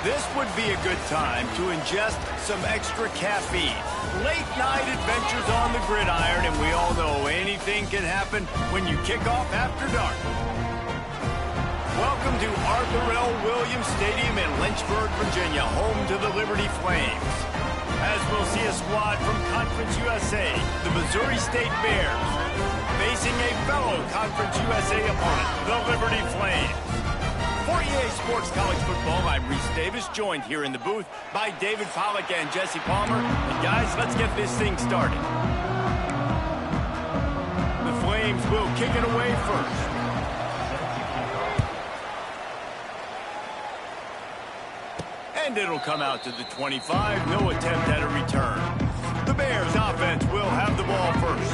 This would be a good time to ingest some extra caffeine. Late night adventures on the gridiron, and we all know anything can happen when you kick off after dark. Welcome to Arthur L. Williams Stadium in Lynchburg, Virginia, home to the Liberty Flames. As we'll see a squad from Conference USA, the Missouri State Bears, facing a fellow Conference USA opponent, the Liberty Flames. For EA Sports College Football, I'm Reese Davis, joined here in the booth by David Pollack and Jesse Palmer. And guys, let's get this thing started. The Flames will kick it away first. And it'll come out to the 25, no attempt at a return. The Bears offense will have the ball first.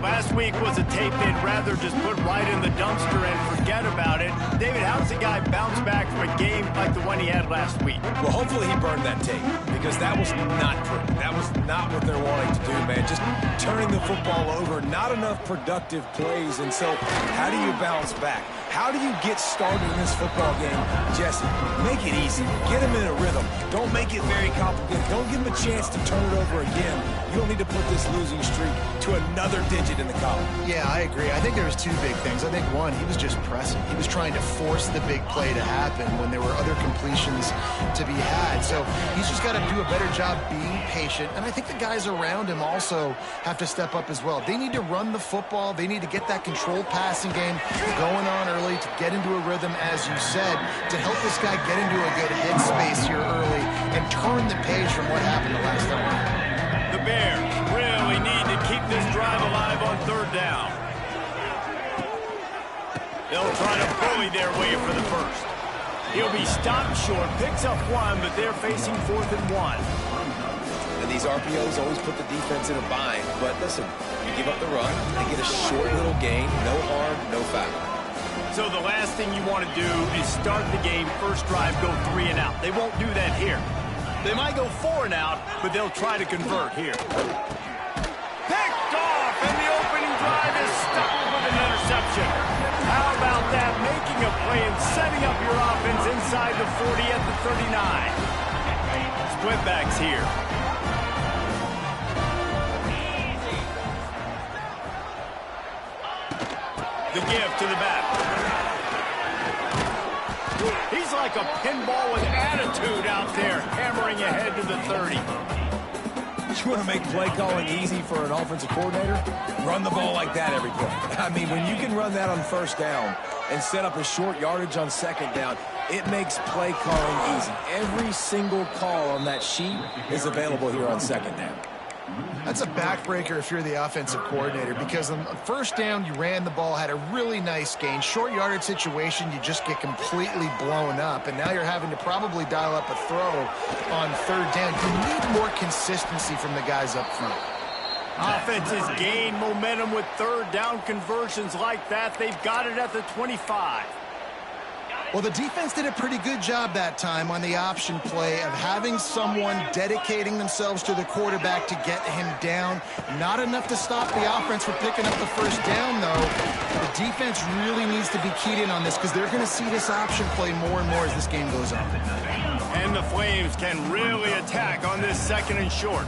Last week was a tape they'd rather just put right in the dumpster and forget about it. David, how's the guy bounce back from a game like the one he had last week? Well, hopefully he burned that tape, because that was not pretty. That was not what they're wanting to do, man. Just turning the football over, not enough productive plays. And so how do you bounce back? How do you get started in this football game? Jesse, make it easy. Get him in a rhythm. Don't make it very complicated. Don't give him a chance to turn it over again. You don't need to put this losing streak to another digit in the column. Yeah, I agree. I think there was two big things. I think, one, he was just pressing. He was trying to force the big play to happen when there were other completions to be had. So he's just got to do a better job being patient. And I think the guys around him also have to step up as well. They need to run the football. They need to get that controlled passing game going on early to get into a rhythm, as you said, to help this guy get into a good headspace here early and turn the page from what happened the last time. The Bears really need to keep this drive alive on third down. They'll try to bully their way for the first. He'll be stopped short, picks up one, but they're facing 4th and 1. And these RPOs always put the defense in a bind. But listen, you give up the run, they get a short little gain, no harm, no foul. So the last thing you want to do is start the game, first drive, go 3 and out. They won't do that here. They might go 4 and out, but they'll try to convert here. Picked off, and the opening drive is stopped with an interception. How about that? Making a play and setting up your offense inside the 40 at the 39. Split backs here. The give to the back. He's like a pinball with attitude out there, hammering ahead to the 30. You want to make play calling easy for an offensive coordinator? Run the ball like that every play. I mean, when you can run that on first down and set up a short yardage on second down, it makes play calling easy. Every single call on that sheet is available here on second down. That's a backbreaker if you're the offensive coordinator, because on first down, you ran the ball, had a really nice gain. Short yardage situation, you just get completely blown up, and now you're having to probably dial up a throw on third down. You need more consistency from the guys up front. Offenses gain momentum with third down conversions like that. They've got it at the 25. Well, the defense did a pretty good job that time on the option play of having someone dedicating themselves to the quarterback to get him down. Not enough to stop the offense from picking up the first down, though. The defense really needs to be keyed in on this, because they're going to see this option play more and more as this game goes on. And the Flames can really attack on this 2nd and short.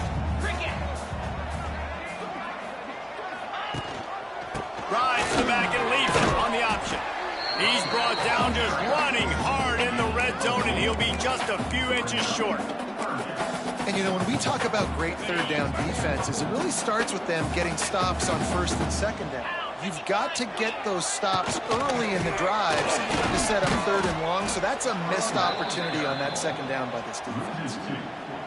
Rides the back and leaves it on the option. He's brought down just running hard in the red zone, and he'll be just a few inches short. And, you know, when we talk about great third down defenses, it really starts with them getting stops on first and second down. You've got to get those stops early in the drives to set up 3rd and long, so that's a missed opportunity on that second down by this defense.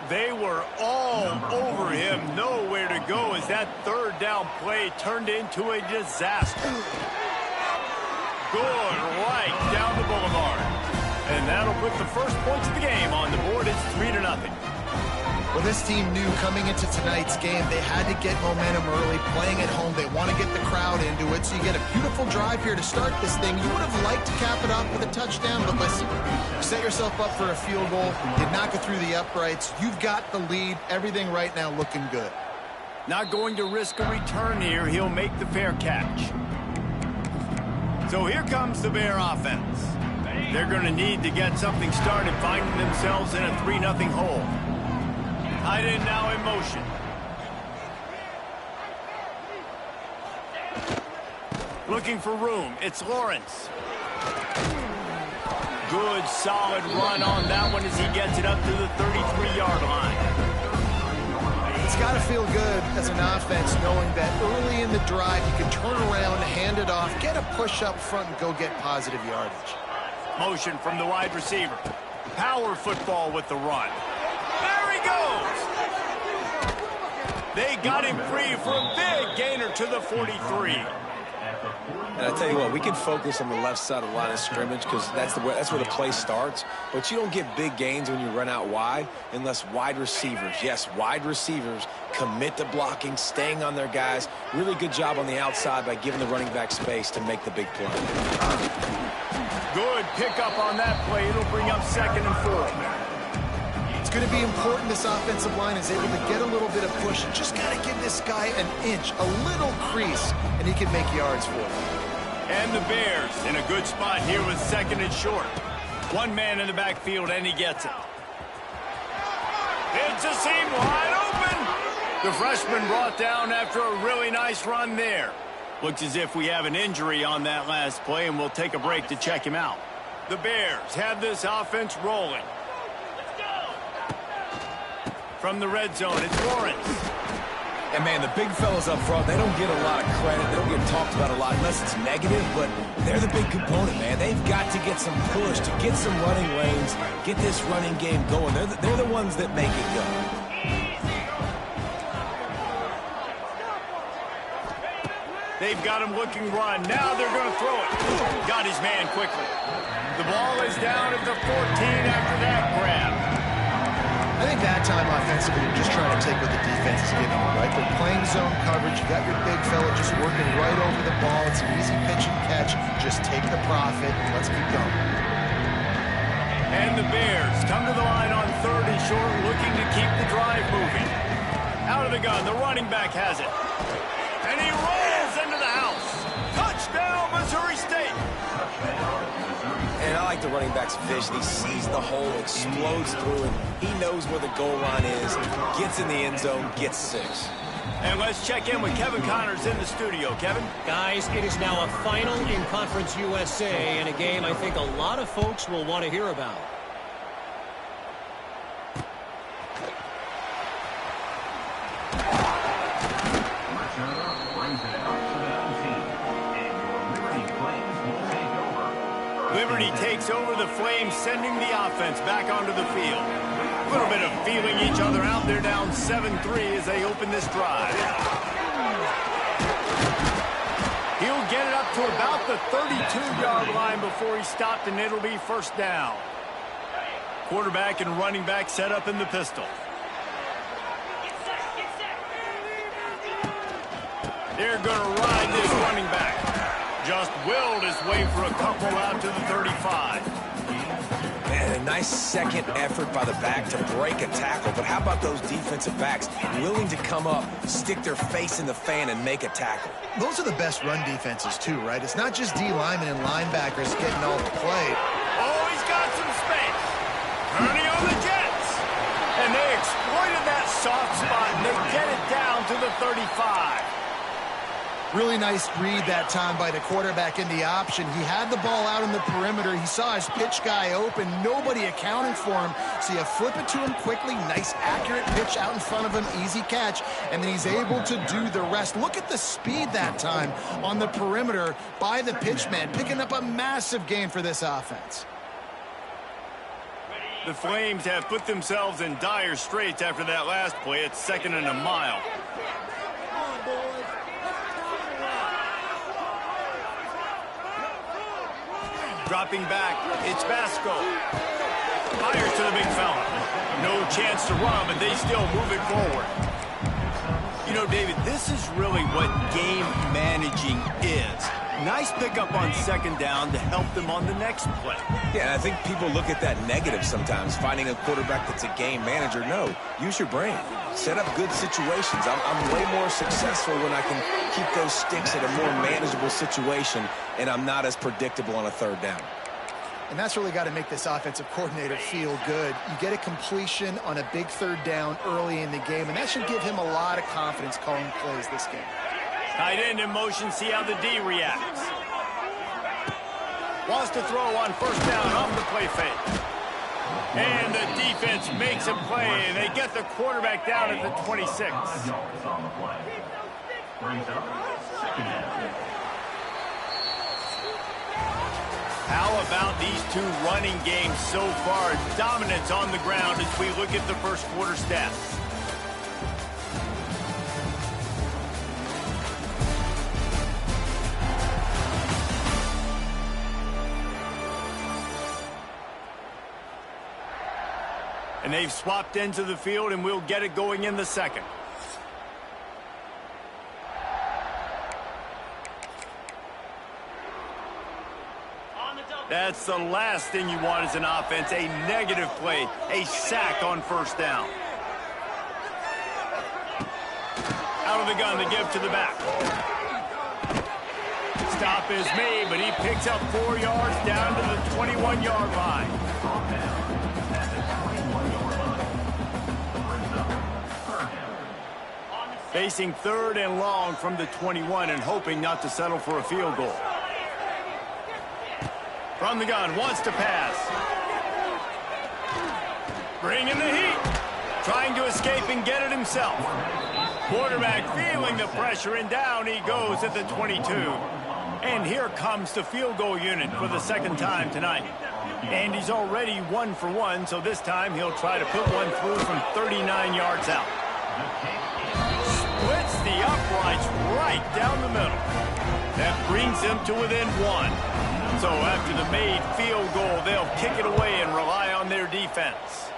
They were all over him, nowhere to go as that third down play turned into a disaster. Good right down the boulevard. And that'll put the first points of the game on the board. It's 3-0. Well, this team knew coming into tonight's game they had to get momentum early, playing at home. They want to get the crowd into it, so you get a beautiful drive here to start this thing. You would have liked to cap it off with a touchdown, but listen, you set yourself up for a field goal, did not go through the uprights. You've got the lead. Everything right now looking good. Not going to risk a return here. He'll make the fair catch. So here comes the Bear offense. They're going to need to get something started, finding themselves in a 3-0 hole. Tight end now in motion. Looking for room. It's Lawrence. Good, solid run on that one as he gets it up to the 33-yard line. It's got to feel good as an offense knowing that early in the drive you can turn around, hand it off, get a push up front, and go get positive yardage. Motion from the wide receiver. Power football with the run. There he goes! They got him free for a big gainer to the 43. And I tell you what, we can focus on the left side of the line of scrimmage because that's where the play starts. But you don't get big gains when you run out wide unless wide receivers, yes, wide receivers, commit to blocking, staying on their guys. Really good job on the outside by giving the running back space to make the big play. Good pickup on that play. It'll bring up 2nd and 4. It's going to be important this offensive line is able to get a little bit of push. Just got to give this guy an inch, a little crease, and he can make yards for it. And the Bears in a good spot here with 2nd and short. One man in the backfield, and he gets it. It's a seam wide open. The freshman brought down after a really nice run there. Looks as if we have an injury on that last play, and we'll take a break to check him out. The Bears have this offense rolling. From the red zone, it's Lawrence. And, man, the big fellas up front, they don't get a lot of credit. They don't get talked about a lot unless it's negative, but they're the big component, man. They've got to get some push, to get some running lanes, get this running game going. They're the ones that make it go. They've got him looking run. Now they're going to throw it. Got his man quickly. The ball is down at the 14 after that grab. I think that time offensively, you're just trying to take what the defense is giving you, right? They're playing zone coverage. You got your big fella just working right over the ball. It's an easy pitch and catch. Just take the profit and let's keep going. And the Bears come to the line on 3rd and short, looking to keep the drive moving. Out of the gun, the running back has it. And he rolls into the house. Touchdown, Missouri State. And I like the running back's vision. He sees the hole, explodes through it. He knows where the goal line is, gets in the end zone, gets 6. And let's check in with Kevin Connors in the studio. Kevin? Guys, it is now a final in Conference USA and a game I think a lot of folks will want to hear about. Liberty takes over the Flames, sending the offense back onto the field. A little bit of feeling each other out. They're down 7-3 as they open this drive. He'll get it up to about the 32-yard line before he's stopped, and it'll be 1st down. Quarterback and running back set up in the pistol. They're going to ride this running back. Just willed his way for a couple out to the 35. Man, a nice second effort by the back to break a tackle. But how about those defensive backs willing to come up, stick their face in the fan, and make a tackle? Those are the best run defenses, too, right? It's not just D linemen and linebackers getting all the play. Oh, he's got some space. Turning on the Jets. And they exploited that soft spot, and they get it down to the 35. Really nice read that time by the quarterback in the option. He had the ball out in the perimeter. He saw his pitch guy open. Nobody accounting for him. So you flip it to him quickly. Nice, accurate pitch out in front of him. Easy catch. And then he's able to do the rest. Look at the speed that time on the perimeter by the pitchman, picking up a massive gain for this offense. The Flames have put themselves in dire straits after that last play. It's 2nd and a mile. Dropping back, it's Vasco. Fires to the big fella. No chance to run, but they still move it forward. You know, David, this is really what game managing is. Nice pickup on 2nd down to help them on the next play. Yeah, I think people look at that negative sometimes, finding a quarterback that's a game manager. No, use your brain. Set up good situations. I'm way more successful when I can keep those sticks at a more manageable situation, and I'm not as predictable on a 3rd down. And that's really got to make this offensive coordinator feel good. You get a completion on a big third down early in the game, and that should give him a lot of confidence calling plays this game. Tight end in motion, see how the D reacts. Wants to throw on first down off the play fake. And the defense makes a play, and they get the quarterback down at the 26. How about these two running games so far? Dominance on the ground as we look at the first quarter stats. And they've swapped into the field, and we'll get it going in the second. That's the last thing you want as an offense, a negative play, a sack on first down. Out of the gun to give to the back. Stop is made, but he picks up 4 yards down to the 21-yard line. Facing third and long from the 21 and hoping not to settle for a field goal. From the gun, wants to pass. Bringing the heat. Trying to escape and get it himself. Quarterback feeling the pressure, and down he goes at the 22. And here comes the field goal unit for the second time tonight. And he's already 1 for 1, so this time he'll try to put one through from 39 yards out. Splits the uprights right down the middle. That brings them to within 1. So after the made field goal, they'll kick it away and rely on their defense.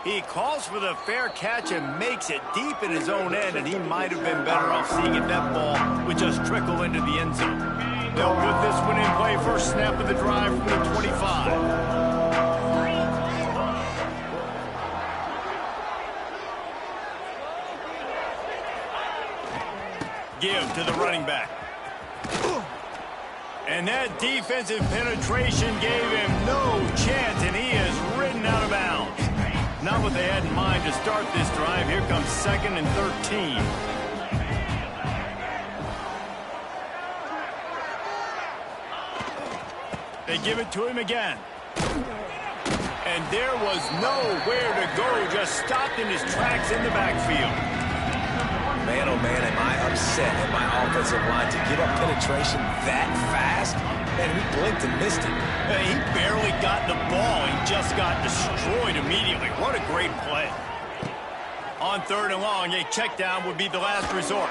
He calls for the fair catch and makes it deep in his own end, and he might have been better off seeing if that ball would just trickle into the end zone. They'll put this one in play, first snap of the drive from the 25. Give to the running back. And that defensive penetration gave him no chance, and he is ridden out of bounds. Not what they had in mind to start this drive. Here comes 2nd and 13. They give it to him again. And there was nowhere to go, just stopped in his tracks in the backfield. Man, oh man, am I upset at my offensive line to give up penetration that fast? Man, we blinked and missed it. He barely got the ball. He just got destroyed immediately. What a great play. On 3rd and long, a check down would be the last resort.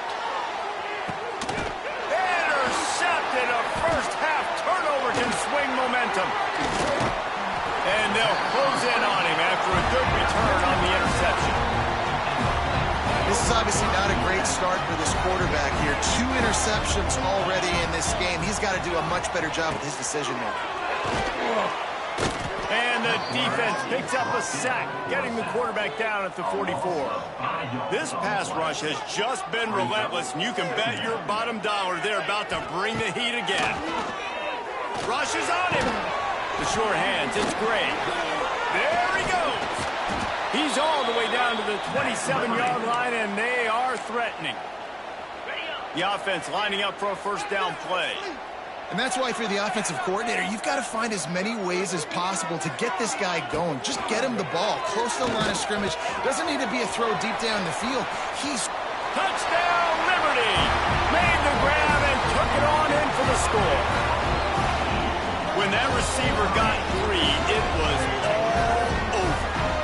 Intercepted. A first half turnover can swing momentum. And they'll close in on him after a good return on the interception. This is obviously not a great start for this quarterback here. 2 interceptions already in this game. He's got to do a much better job with his decision-making. And the defense picks up a sack, getting the quarterback down at the 44. This pass rush has just been relentless, and you can bet your bottom dollar they're about to bring the heat again. Rushes on him. The sure hands, it's Gray. There he goes. He's all the way down to the 27-yard line, and they are threatening. The offense lining up for a first down play. And that's why, if you're the offensive coordinator, you've got to find as many ways as possible to get this guy going. Just get him the ball close to the line of scrimmage. Doesn't need to be a throw deep down the field. He's... Touchdown, Liberty! Made the grab and took it on in for the score. When that receiver got 3, it was all over.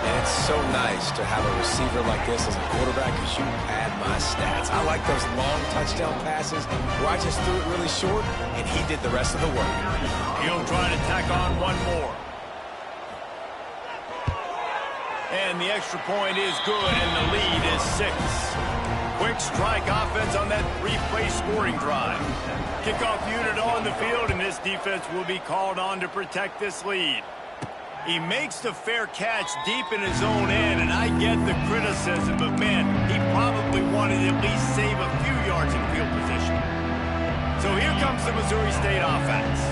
And it's so nice to have a receiver like this as a quarterback because you pad my stats. I like those long touchdown passes where I just threw it really short and he did the rest of the work. He'll try to tack on one more. And the extra point is good, and the lead is 6. Quick strike offense on that 3-play scoring drive. Kickoff unit on the field, and this defense will be called on to protect this lead. He makes the fair catch deep in his own end, and I get the criticism, but man, he probably wanted to at least save a few yards in field position. So here comes the Missouri State offense.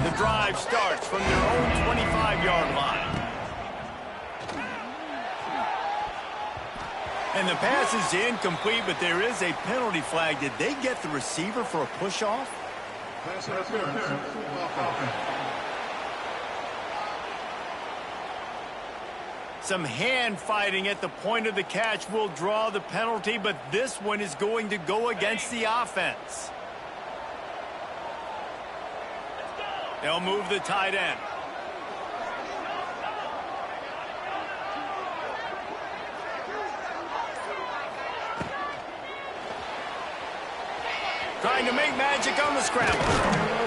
The drive starts from their own 25-yard line. And the pass is incomplete, but there is a penalty flag. Did they get the receiver for a push-off? Some hand fighting at the point of the catch will draw the penalty, but this one is going to go against the offense. They'll move the tight end. Trying to make magic on the scramble.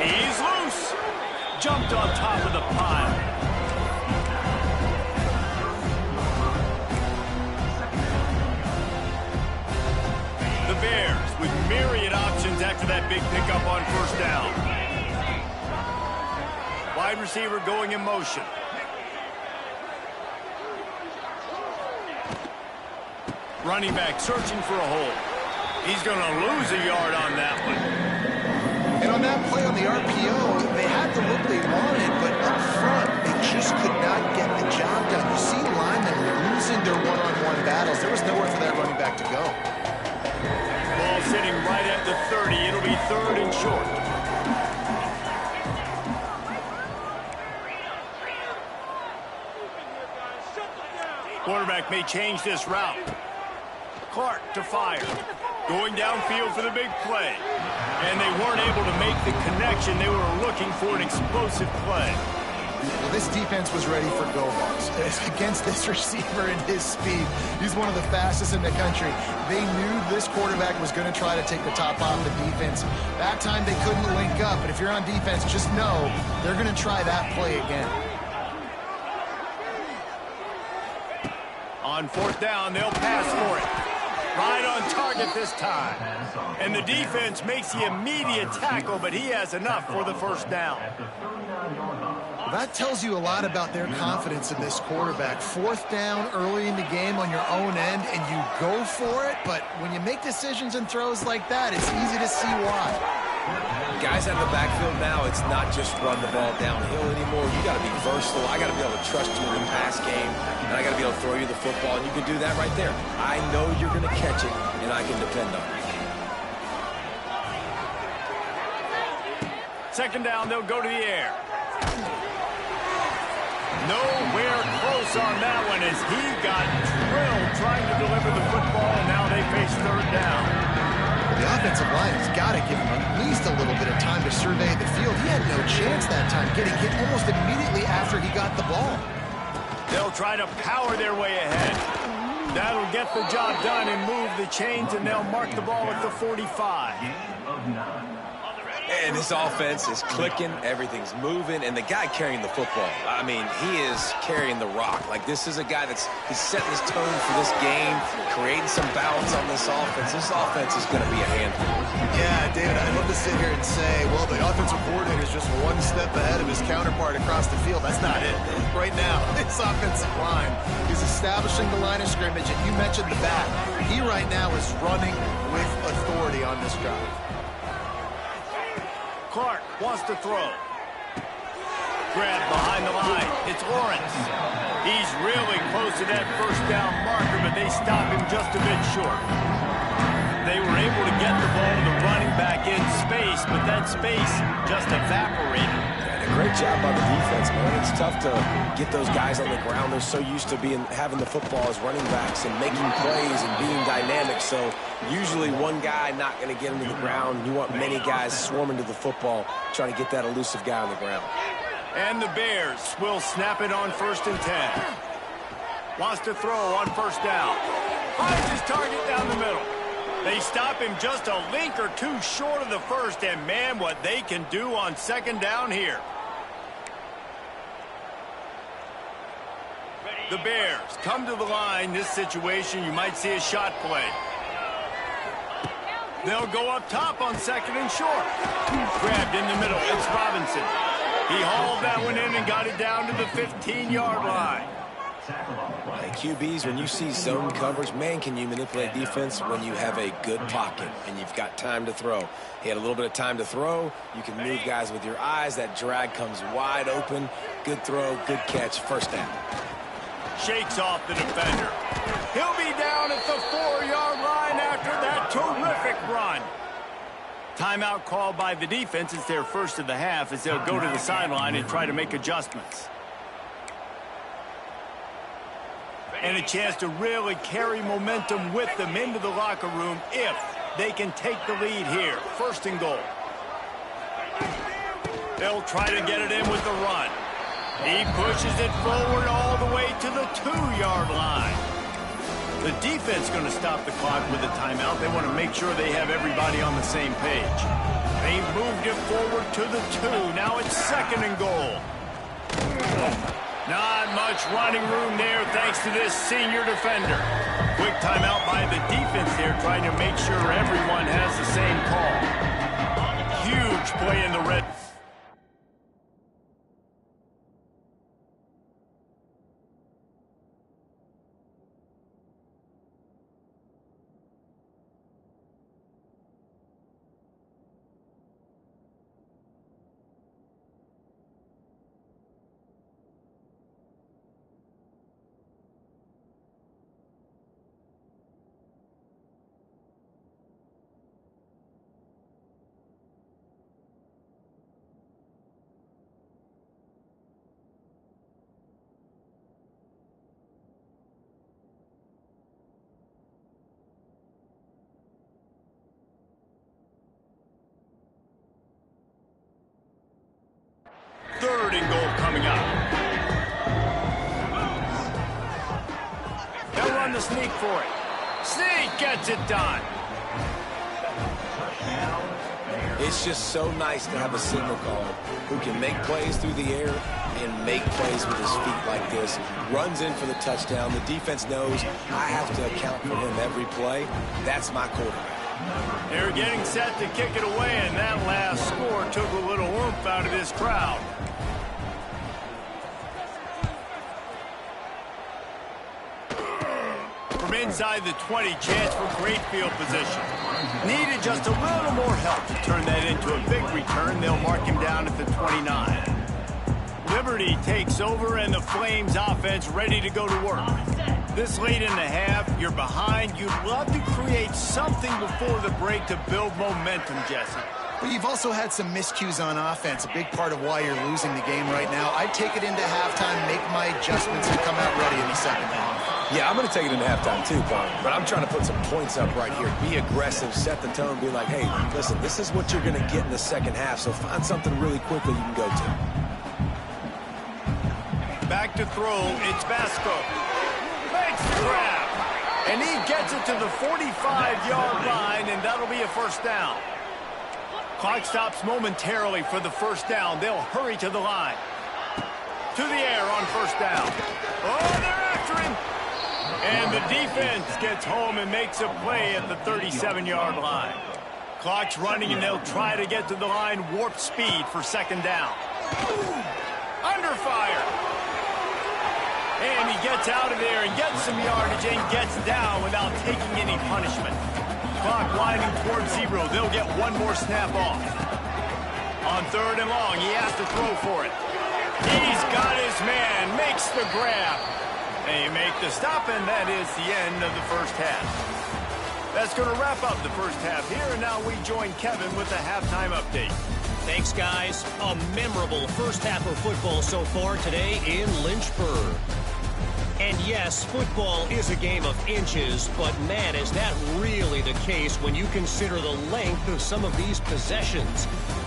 He's loose. Jumped on top of the pile. The Bears with myriad options after that big pickup on first down. Wide receiver going in motion. Running back searching for a hole. He's going to lose a yard on that one. And on that play on the RPO, they had the look they wanted, but up front, they just could not get the job done. You see linemen losing their one-on-one battles. There was nowhere for that running back to go. Ball sitting right at the 30. It'll be 3rd and short. Quarterback may change this route. Clark to fire. Going downfield for the big play. And they weren't able to make the connection. They were looking for an explosive play. Well, this defense was ready for go balls. Against this receiver and his speed, he's one of the fastest in the country. They knew this quarterback was going to try to take the top off the defense. That time they couldn't link up. But if you're on defense, just know they're going to try that play again. On 4th down, they'll pass for it. Right on target this time. And the defense makes the immediate tackle, but he has enough for the first down. Well, that tells you a lot about their confidence in this quarterback. 4th down early in the game on your own end, and you go for it. But when you make decisions and throws like that, it's easy to see why. Guys out of the backfield now, it's not just run the ball downhill anymore. You got to be versatile. I got to be able to trust you in the pass game, and I got to be able to throw you the football, and you can do that right there. I know you're going to catch it, and I can depend on it. 2nd down, they'll go to the air. Nowhere close on that one as he got drilled trying to deliver the football, and now they face 3rd down. The offensive line has got to give him at least a little bit of time to survey the field. He had no chance that time, getting hit almost immediately after he got the ball. They'll try to power their way ahead. That'll get the job done and move the chains, and they'll mark the ball at the 45. And this offense is clicking, everything's moving, and the guy carrying the football, I mean, he is carrying the rock. Like, this is a guy he's setting his tone for this game, creating some balance on this offense. This offense is going to be a handful. Yeah, David, I'd love to sit here and say, well, the offensive coordinator is just one step ahead of his counterpart across the field. That's not it. Right now, this offensive line is establishing the line of scrimmage, and you mentioned the back. He right now is running with authority on this drive. Clark wants to throw. Grab behind the line. It's Lawrence. He's really close to that first down marker, but they stop him just a bit short. They were able to get the ball to the running back in space, but that space just evaporated. Great job by the defense, man. It's tough to get those guys on the ground. They're so used to having the football as running backs and making plays and being dynamic. So usually one guy not going to get him to the ground. You want many guys swarming to the football, trying to get that elusive guy on the ground. And the Bears will snap it on 1st and 10. Wants to throw on 1st down. Finds his target down the middle. They stop him just a link or two short of the first, and man, what they can do on 2nd down here. The Bears come to the line. This situation, you might see a shot play. They'll go up top on 2nd and short. Grabbed in the middle. It's Robinson. He hauled that one in and got it down to the 15-yard line. Hey, QBs, when you see zone coverage, man, can you manipulate defense when you have a good pocket and you've got time to throw. He had a little bit of time to throw. You can move guys with your eyes. That drag comes wide open. Good throw, good catch, first down. Shakes off the defender. He'll be down at the 4-yard line after that terrific run. Timeout called by the defense. It's their first of the half as they'll go to the sideline and try to make adjustments. And a chance to really carry momentum with them into the locker room if they can take the lead here. First and goal. They'll try to get it in with the run. He pushes it forward all the way to the 2-yard line. The defense going to stop the clock with a timeout. They want to make sure they have everybody on the same page. They moved it forward to the 2. Now it's second and goal. Not much running room there thanks to this senior defender. Quick timeout by the defense there, trying to make sure everyone has the same call. Huge play in the red. Third and goal coming up. They'll run the sneak for it. Sneak gets it done. It's just so nice to have a signal call who can make plays through the air and make plays with his feet like this. Runs in for the touchdown. The defense knows I have to account for him every play. That's my quarterback. They're getting set to kick it away, and that last score took a little oomph out of this crowd. From inside the 20, chance for great field position. Needed just a little more help to turn that into a big return. They'll mark him down at the 29. Liberty takes over, and the Flames offense ready to go to work. This late in the half, you're behind. You'd love to create something before the break to build momentum, Jesse. But you've also had some miscues on offense, a big part of why you're losing the game right now. I'd take it into halftime, make my adjustments, and come out ready in the second half. Yeah, I'm going to take it into halftime too, Paul. But I'm trying to put some points up right here. Be aggressive, set the tone, be like, hey, listen, this is what you're going to get in the second half, so find something really quickly you can go to. Back to throw, it's Basco. Makes the grab. And he gets it to the 45-yard line, and that'll be a first down. Clock stops momentarily for the first down. They'll hurry to the line. To the air on first down. Oh, they're after him. And the defense gets home and makes a play at the 37-yard line. Clock's running, and they'll try to get to the line. Warp speed for second down. Under fire. And he gets out of there and gets some yardage and gets down without taking any punishment. Clock winding towards zero. They'll get one more snap off. On third and long, he has to throw for it. He's got his man, makes the grab. They make the stop, and that is the end of the first half. That's going to wrap up the first half here, and now we join Kevin with the halftime update. Thanks, guys. A memorable first half of football so far today in Lynchburg. And yes, football is a game of inches, but man, is that really the case when you consider the length of some of these possessions.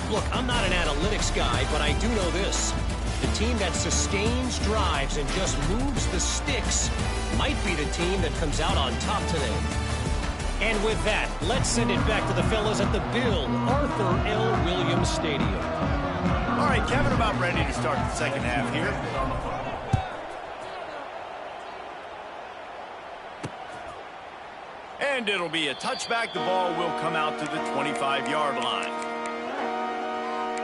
Look, I'm not an analytics guy, but I do know this. The team that sustains drives and just moves the sticks might be the team that comes out on top today. And with that, let's send it back to the fellas at the Bill Arthur L. Williams Stadium. All right, Kevin, about ready to start the second half here. And it'll be a touchback. The ball will come out to the 25-yard line.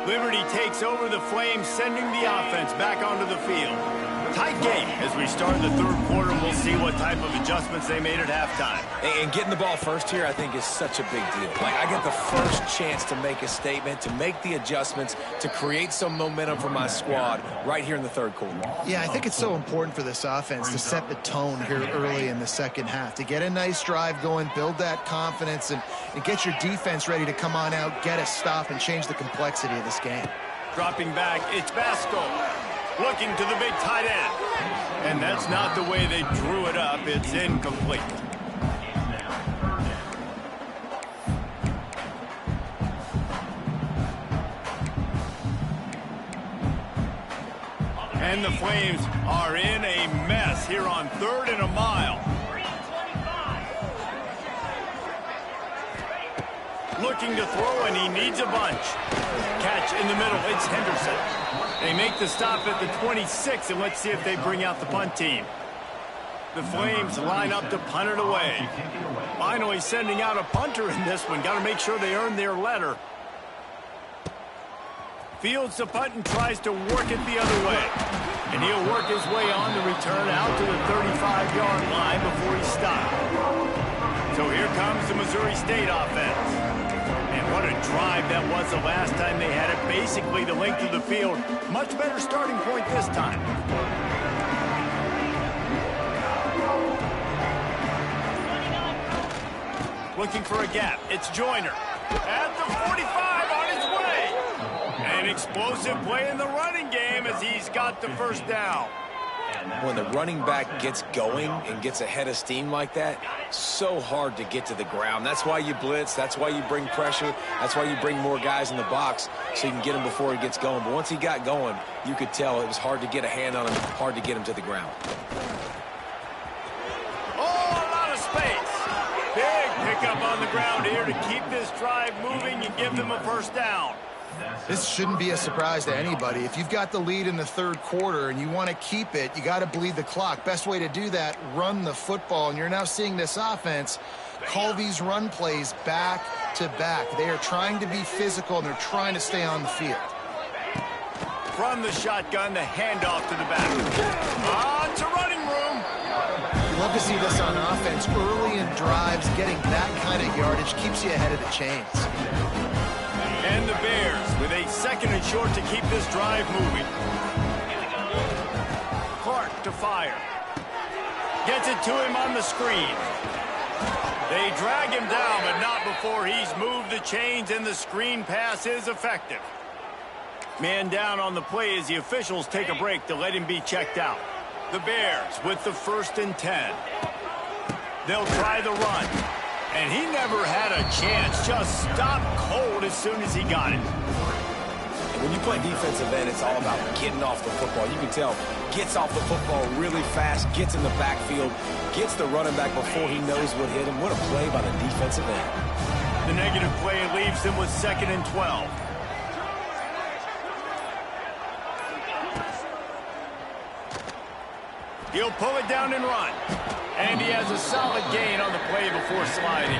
Liberty takes over the Flames, sending the offense back onto the field. Tight game as we start the third quarter, and we'll see what type of adjustments they made at halftime. And getting the ball first here, I think, is such a big deal. Like, I get the first chance to make a statement, to make the adjustments, to create some momentum for my squad right here in the third quarter. Yeah, I think it's so important for this offense to set the tone here early in the second half, to get a nice drive going, build that confidence, and get your defense ready to come on out, get a stop, and change the complexity of this game. Dropping back, it's Basco. Looking to the big tight end. And that's not the way they drew it up. It's incomplete. And the Flames are in a mess here on 3rd and a mile. Looking to throw, and he needs a bunch. Catch in the middle, it's Henderson. They make the stop at the 26, and let's see if they bring out the punt team. The Flames line up to punt it away. Finally sending out a punter in this one. Got to make sure they earn their letter. Fields the punt and tries to work it the other way. And he'll work his way on the return out to the 35-yard line before he stopped. So here comes the Missouri State offense. And what a drive that was the last time they had it. Basically the length of the field. Much better starting point this time. Looking for a gap. It's Joyner. At the 45 on his way. An explosive play in the running game as he's got the first down. When the running back gets going and gets ahead of steam like that, so hard to get to the ground. That's why you blitz. That's why you bring pressure. That's why you bring more guys in the box so you can get him before he gets going. But once he got going, you could tell it was hard to get a hand on him, hard to get him to the ground. Oh, a lot of space. Big pickup on the ground here to keep this drive moving and give them a first down. This shouldn't be a surprise to anybody. If you've got the lead in the third quarter and you want to keep it, you got to bleed the clock. Best way to do that, run the football. And you're now seeing this offense call these run plays back to back. They are trying to be physical, and they're trying to stay on the field. From the shotgun, the handoff to the back. On to running room. You love to see this on offense. Early in drives, getting that kind of yardage keeps you ahead of the chains. And the Bears with a 2nd and short to keep this drive moving. Clark to fire. Gets it to him on the screen. They drag him down, but not before he's moved the chains, and the screen pass is effective. Man down on the play as the officials take a break to let him be checked out. The Bears with the 1st and 10. They'll try the run. And he never had a chance. Just stopped cold as soon as he got it. When you play defensive end, it's all about getting off the football. You can tell, gets off the football really fast, gets in the backfield, gets the running back before he knows what hit him. What a play by the defensive end. The negative play leaves them with 2nd and 12. He'll pull it down and run. And he has a solid gain on the play before sliding.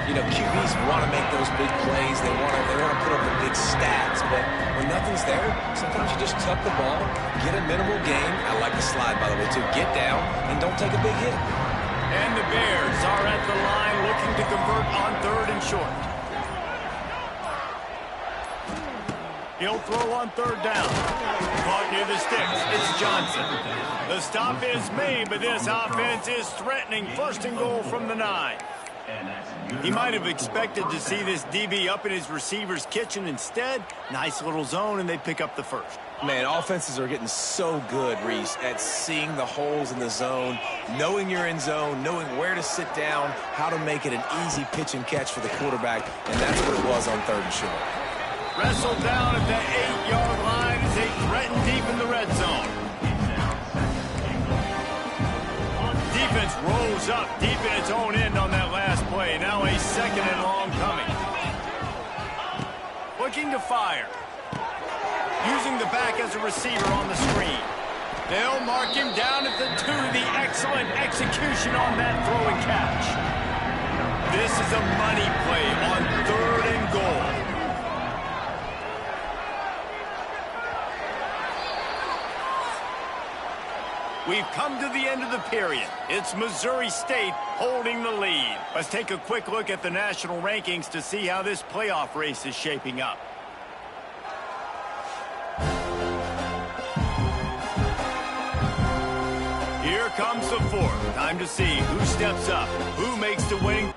You know, QBs want to make those big plays. They want to put up the big stats. But when nothing's there, sometimes you just tuck the ball, get a minimal gain. I like the slide, by the way, too. Get down and don't take a big hit. And the Bears are at the line looking to convert on 3rd and short. He'll throw on 3rd down. Caught near the sticks. It's Johnson. The stop is made, but this offense is threatening. 1st and goal from the 9. He might have expected to see this DB up in his receiver's kitchen. Instead, nice little zone, and they pick up the 1st. Man, offenses are getting so good, Reese, at seeing the holes in the zone, knowing you're in zone, knowing where to sit down, how to make it an easy pitch and catch for the quarterback, and that's what it was on 3rd and short. Wrestled down at the 8-yard line as they threaten deep in the red zone. Defense rolls up deep in its own end on that last play. Now a 2nd and long coming. Looking to fire. Using the back as a receiver on the screen. They'll mark him down at the 2. The excellent execution on that throw and catch. This is a money play on 3rd and goal. We've come to the end of the period. It's Missouri State holding the lead. Let's take a quick look at the national rankings to see how this playoff race is shaping up. Here comes the fourth. Time to see who steps up, who makes the winning.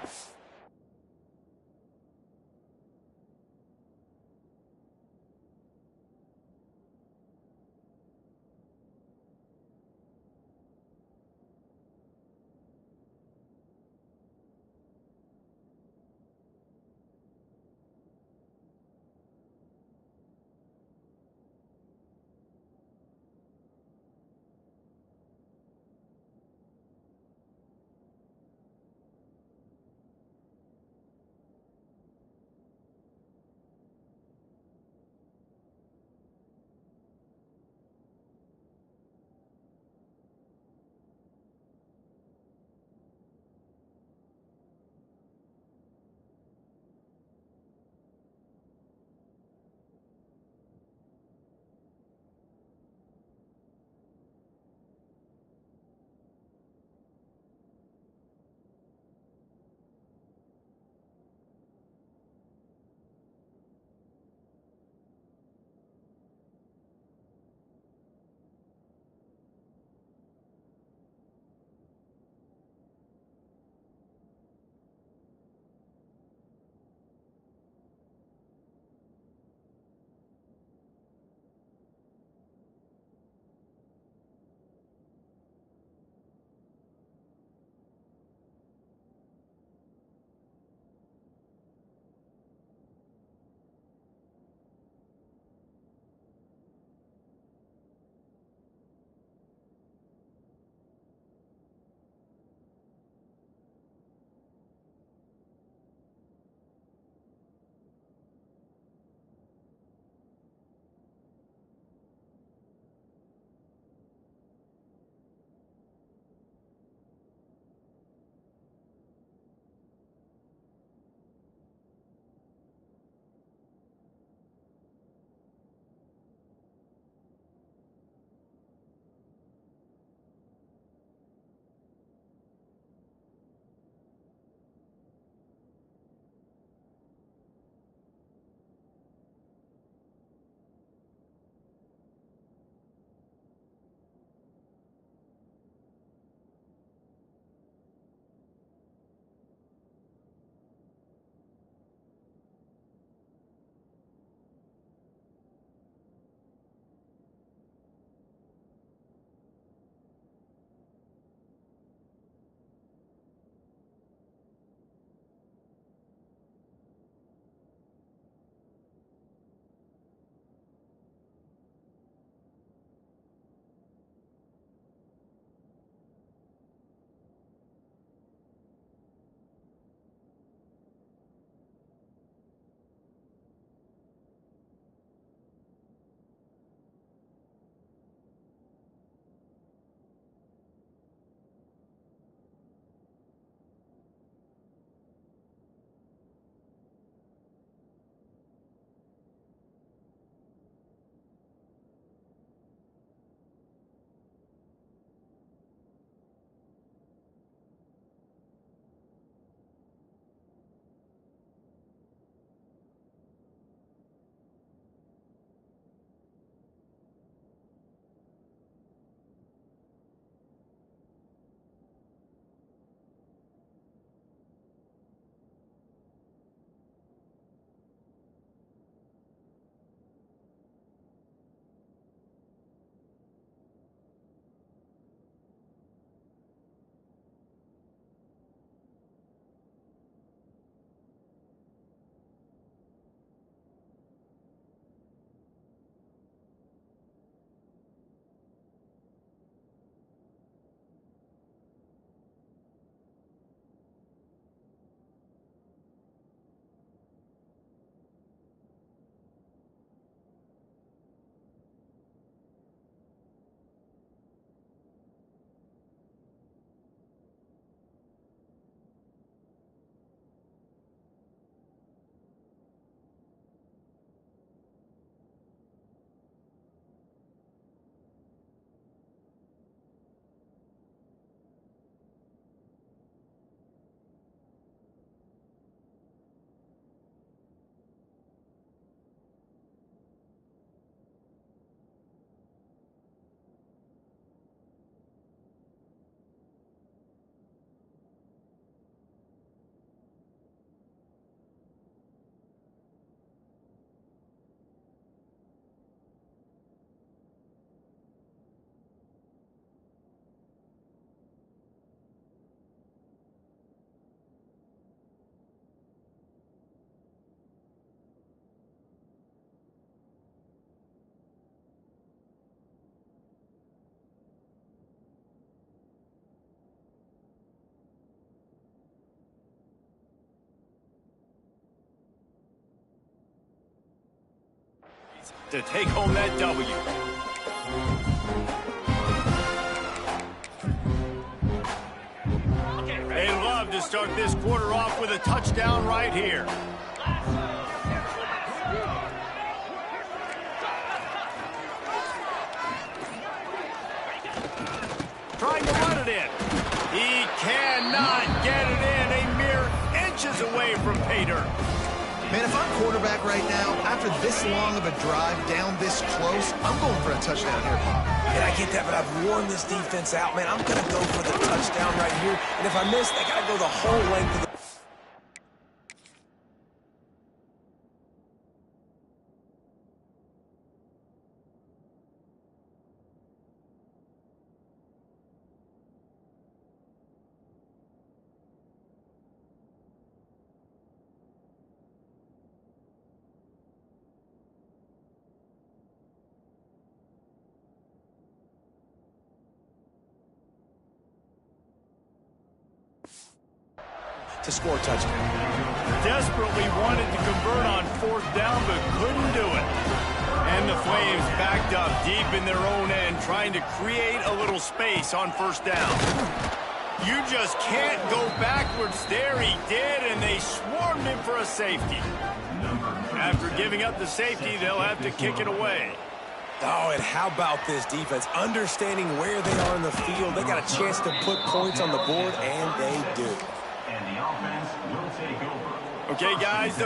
to take home that W. They'd love to start this quarter off with a touchdown right here. Trying to run it in. He cannot get it in. A mere inches away from pay dirt. Man, if I'm quarterback right now, after this long of a drive down this close, I'm going for a touchdown here, Pop. And I get that, but I've worn this defense out, man. I'm going to go for the touchdown right here. And if I miss, they got to go the whole length of the... to score a touchdown. Desperately wanted to convert on 4th down, but couldn't do it. And the Flames backed up deep in their own end, trying to create a little space on 1st down. You just can't go backwards there. He did, and they swarmed him for a safety. After giving up the safety, they'll have to kick it away. Oh, and how about this defense? Understanding where they are in the field. They got a chance to put points on the board, and they do. And the offense will take over. Okay, guys.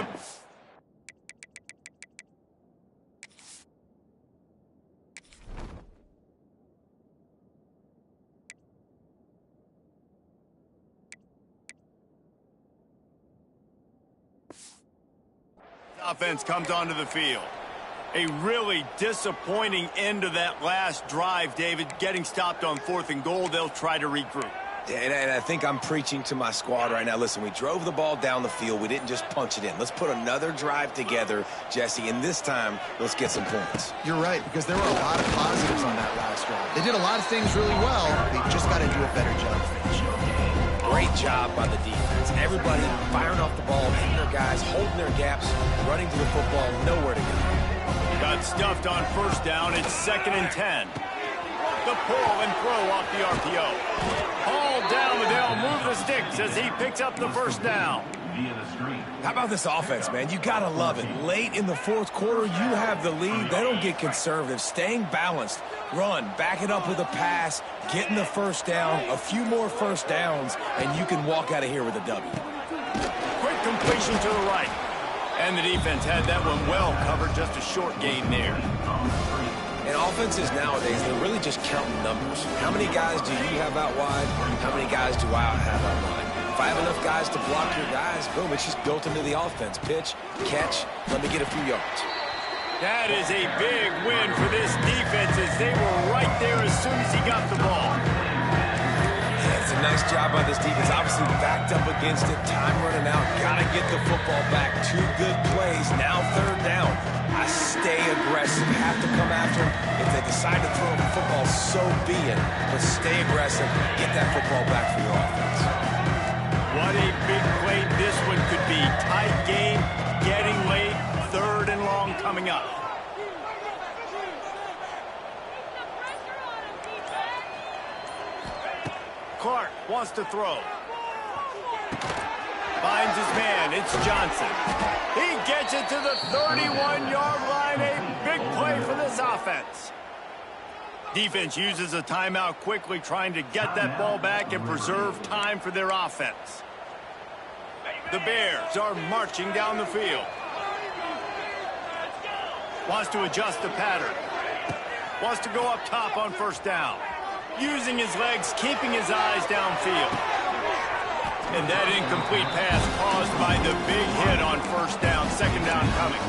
Offense comes onto the field. A really disappointing end to that last drive, David. Getting stopped on 4th and goal, they'll try to regroup. And I think I'm preaching to my squad right now. Listen, we drove the ball down the field. We didn't just punch it in. Let's put another drive together, Jesse, and this time, let's get some points. You're right, because there were a lot of positives on that last drive. They did a lot of things really well. They just got to do a better job finishing. Great job by the defense. Everybody firing off the ball, hitting their guys, holding their gaps, running to the football, nowhere to go. Got stuffed on 1st down. It's 2nd and 10. The pull and throw off the RPO. Ball down, but they'll move the sticks as he picks up the 1st down. How about this offense, man? You got to love it. Late in the 4th quarter, you have the lead. They don't get conservative. Staying balanced. Run, back it up with a pass, getting the 1st down, a few more 1st downs, and you can walk out of here with a W. Quick completion to the right. And the defense had that one well covered, just a short gain there. And offenses nowadays, they're really just counting numbers. How many guys do you have out wide? How many guys do I have out wide? If I have enough guys to block your guys, boom, it's just built into the offense. Pitch, catch, let me get a few yards. That is a big win for this defense as they were right there as soon as he got the ball. Yeah, it's a nice job by this defense. Obviously backed up against it. Time running out. Got to get the football back. 2 good plays. Now 3rd down. I stay aggressive. Have to come after him. If they decide to throw the football, so be it. But stay aggressive. Get that football back for your offense. What a big play this one could be. Tight game, getting late, 3rd and long coming up. Clark wants to throw. Finds his man. It's Johnson. He gets it to the 31-yard line. A big play for this offense. Defense uses a timeout quickly, trying to get that ball back and preserve time for their offense. The Bears are marching down the field. Wants to adjust the pattern. Wants to go up top on 1st down. Using his legs, keeping his eyes downfield. And that incomplete pass caused by the big hit on 1st down, 2nd down coming.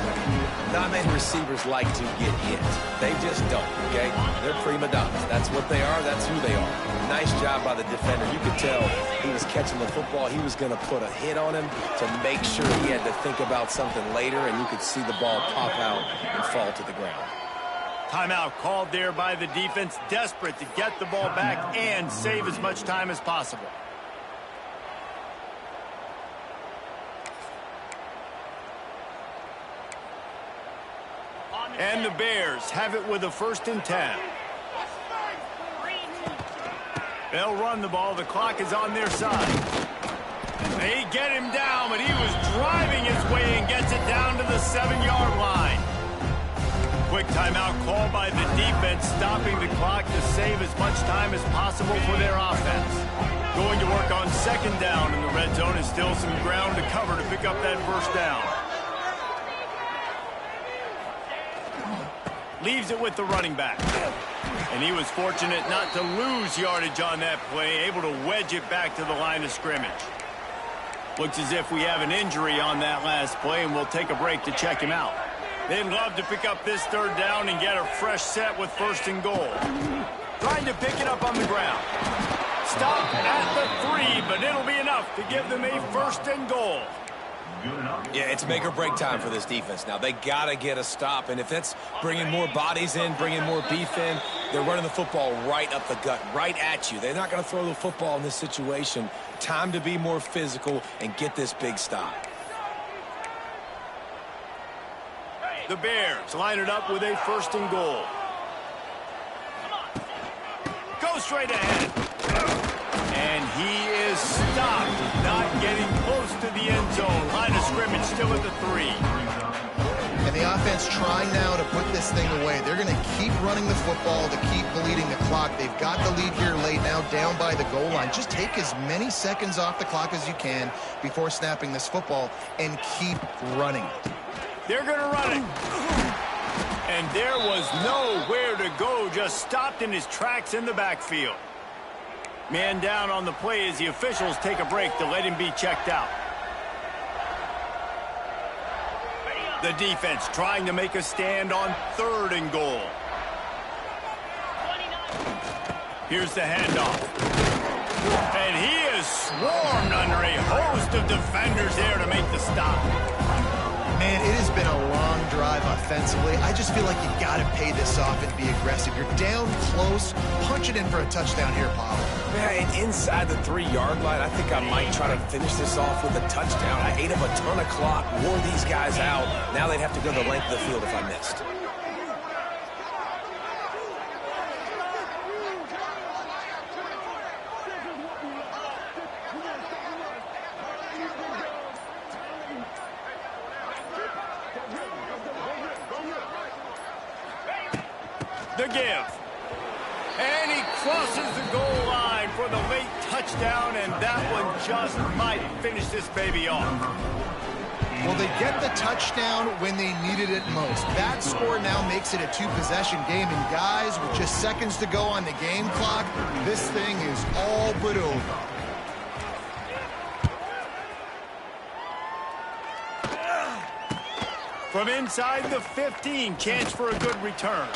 Not many receivers like to get hit. They just don't, okay? They're prima donnas. That's what they are. That's who they are. Nice job by the defender. You could tell he was catching the football. He was going to put a hit on him to make sure he had to think about something later, and you could see the ball pop out and fall to the ground. Timeout called there by the defense, desperate to get the ball back and save as much time as possible. And the Bears have it with a 1st and 10. They'll run the ball. The clock is on their side. They get him down, but he was driving his way and gets it down to the 7-yard line. Quick timeout called by the defense, stopping the clock to save as much time as possible for their offense. Going to work on 2nd down in the red zone, and still some ground to cover to pick up that 1st down. Leaves it with the running back. And he was fortunate not to lose yardage on that play, able to wedge it back to the line of scrimmage. Looks as if we have an injury on that last play, and we'll take a break to check him out. They'd love to pick up this 3rd down and get a fresh set with 1st and goal. Trying to pick it up on the ground. Stop at the 3, but it'll be enough to give them a 1st and goal. Yeah, it's make or break time for this defense now. They got to get a stop, and if that's bringing more bodies in, bringing more beef in, they're running the football right up the gut, right at you. They're not going to throw the football in this situation. Time to be more physical and get this big stop. The Bears line it up with a 1st and goal. Go straight ahead. And he is stopped, not getting close to the end zone. Line of scrimmage still at the 3. And the offense trying now to put this thing away. They're going to keep running the football to keep bleeding the clock. They've got the lead here late now, down by the goal line. Just take as many seconds off the clock as you can before snapping this football and keep running it. They're going to run it. And there was nowhere to go, just stopped in his tracks in the backfield. Man down on the play as the officials take a break to let him be checked out. The defense trying to make a stand on 3rd and goal. Here's the handoff. And he is swarmed under a host of defenders there to make the stop. Man, it has been a long drive offensively. I just feel like you got to pay this off and be aggressive. You're down close. Punch it in for a touchdown here, Paul. Man, inside the 3-yard line, I think I might try to finish this off with a touchdown. I ate up a ton of clock, wore these guys out. Now they'd have to go the length of the field if I missed. The give. And he crosses the goal line for the late touchdown, and that one just might finish this baby off. Well, they get the touchdown when they needed it most. That score now makes it a 2-possession game, and guys, with just seconds to go on the game clock, this thing is all but over. From inside the 15, chance for a good return.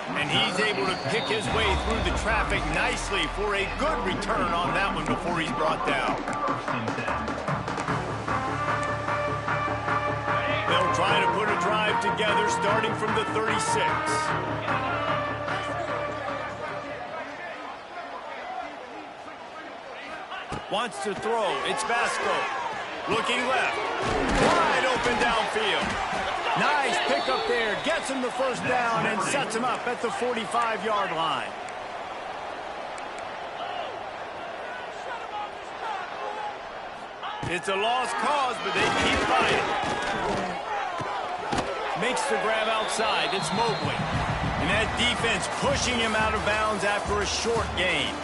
And he's able to pick his way through the traffic nicely for a good return on that one before he's brought down. They'll try to put a drive together starting from the 36. Wants to throw. It's Vasco. Looking left. Wide open downfield. Nice pickup there. Gets him the 1st down and sets him up at the 45-yard line. It's a lost cause, but they keep fighting. Makes the grab outside. It's Mobley. And that defense pushing him out of bounds after a short gain.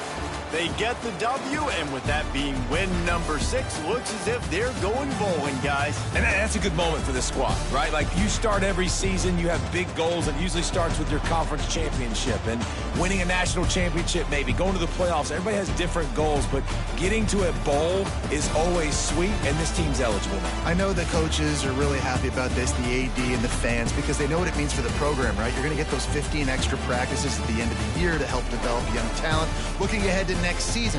They get the W, and with that being win number 6, looks as if they're going bowling, guys. And that's a good moment for this squad, right? Like, you start every season, you have big goals. It usually starts with your conference championship and winning a national championship, maybe going to the playoffs. Everybody has different goals, but getting to a bowl is always sweet, and this team's eligible now. I know the coaches are really happy about this, the AD and the fans, because they know what it means for the program, right? You're going to get those 15 extra practices at the end of the year to help develop young talent. Looking ahead to next season.